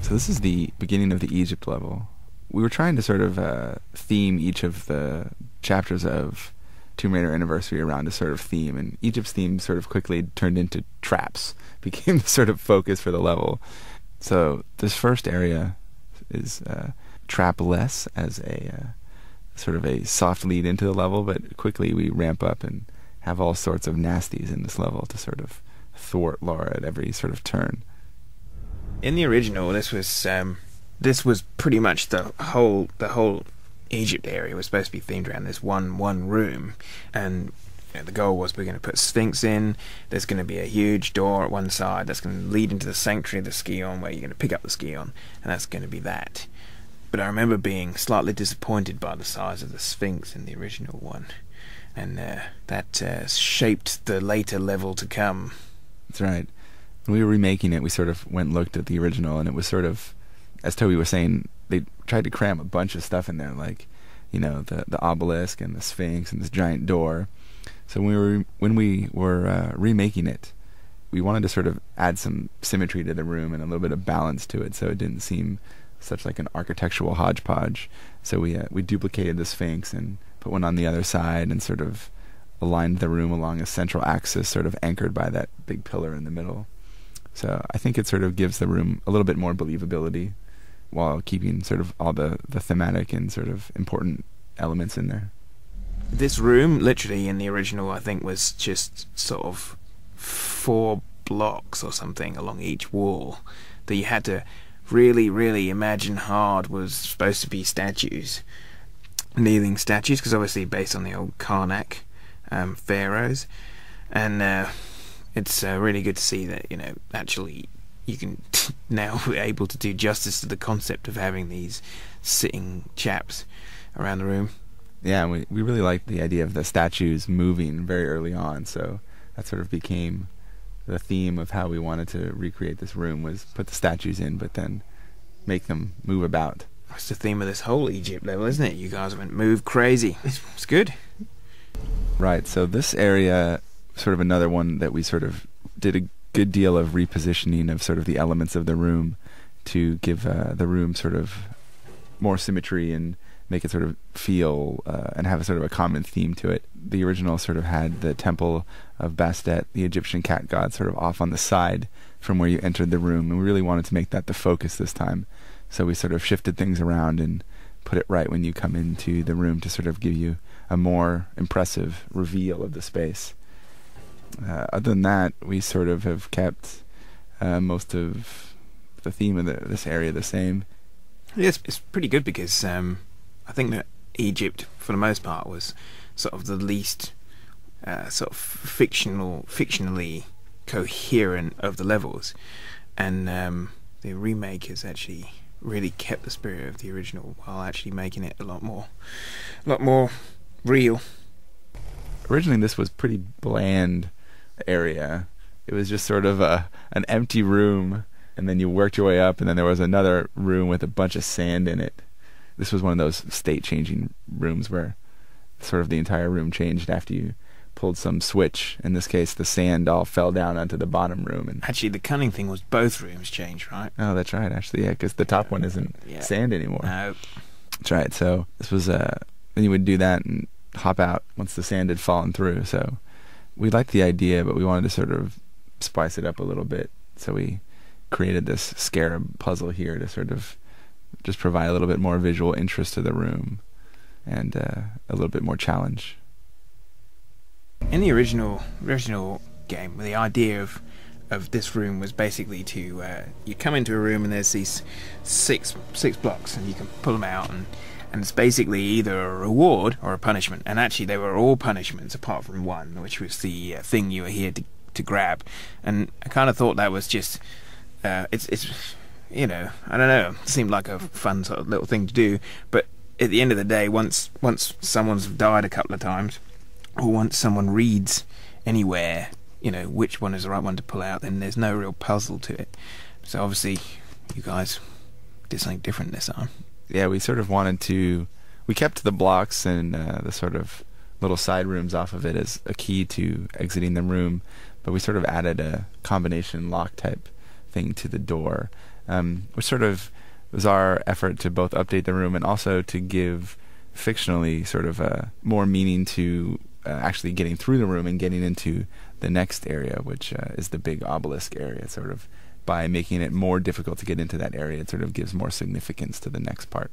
So this is the beginning of the Egypt level. We were trying to sort of theme each of the chapters of Tomb Raider Anniversary around a sort of theme, and Egypt's theme sort of quickly turned into traps, became the sort of focus for the level. So this first area is trap-less as a sort of a soft lead into the level, but quickly we ramp up and have all sorts of nasties in this level to sort of thwart Laura at every sort of turn. In the original, this was pretty much the whole Egypt area was supposed to be themed around this one room, and the goal was we're going to put Sphinx in. There's going to be a huge door at one side that's going to lead into the sanctuary of the Skion, where you're going to pick up the Skion, and that's going to be that. But I remember being slightly disappointed by the size of the Sphinx in the original one, and that shaped the later level to come. That's right. When we were remaking it, we sort of went and looked at the original, and it was sort of, as Toby was saying, they tried to cram a bunch of stuff in there, like, the obelisk and the Sphinx and this giant door. So when we were remaking it, we wanted to sort of add some symmetry to the room and a little bit of balance to it, so it didn't seem such like an architectural hodgepodge. So we duplicated the Sphinx and put one on the other side and sort of aligned the room along a central axis, sort of anchored by that big pillar in the middle. So I think it sort of gives the room a little bit more believability while keeping sort of all the thematic and sort of important elements in there. This room, literally in the original, I think was just sort of 4 blocks or something along each wall that you had to really, really imagine hard was supposed to be statues, kneeling statues, because obviously based on the old Karnak pharaohs, and it's really good to see that actually you can now be able to do justice to the concept of having these sitting chaps around the room. Yeah, we really liked the idea of the statues moving very early on, so that sort of became the theme of how we wanted to recreate this room, was put the statues in but then make them move about. That's the theme of this whole Egypt level, isn't it? You guys went move crazy. It's good. Right, so this area, sort of another one that we sort of did a good deal of repositioning of sort of the elements of the room to give the room sort of more symmetry and make it sort of feel and have a sort of a common theme to it. The original sort of had the Temple of Bastet, the Egyptian cat god, sort of off on the side from where you entered the room, and we really wanted to make that the focus this time. So we sort of shifted things around and put it right when you come into the room to sort of give you a more impressive reveal of the space. Other than that, we sort of have kept most of the theme of this area the same. Yes, it's pretty good because I think that Egypt, for the most part, was sort of the least sort of fictionally coherent of the levels, and the remake has actually really kept the spirit of the original while actually making it a lot more real. Originally, this was pretty bland area. It was just sort of an empty room, and then you worked your way up, and then there was another room with a bunch of sand in it. This was one of those state-changing rooms where sort of the entire room changed after you pulled some switch. In this case, the sand all fell down onto the bottom room. And actually, the cunning thing was both rooms changed, right? Oh, that's right, actually, yeah, because the top one isn't sand anymore. No. That's right, so this was, then you would do that and hop out once the sand had fallen through. So we liked the idea, but we wanted to sort of spice it up a little bit. So we created this scarab puzzle here to sort of just provide a little bit more visual interest to the room and a little bit more challenge. In the original game, the idea of this room was basically to you come into a room and there's these six blocks and you can pull them out, and it's basically either a reward or a punishment. And actually they were all punishments apart from one, which was the thing you were here to grab. And I kind of thought that was just it's I don't know, it seemed like a fun sort of little thing to do, but at the end of the day, once someone's died a couple of times, or once someone reads anywhere, which one is the right one to pull out, then there's no real puzzle to it. So obviously, you guys did something different this time. Yeah, we sort of wanted to... We kept the blocks and the sort of little side rooms off of it as a key to exiting the room, but we sort of added a combination lock type thing to the door. which sort of was our effort to both update the room and also to give fictionally sort of more meaning to actually getting through the room and getting into the next area, which is the big obelisk area. Sort of by making it more difficult to get into that area, it sort of gives more significance to the next part.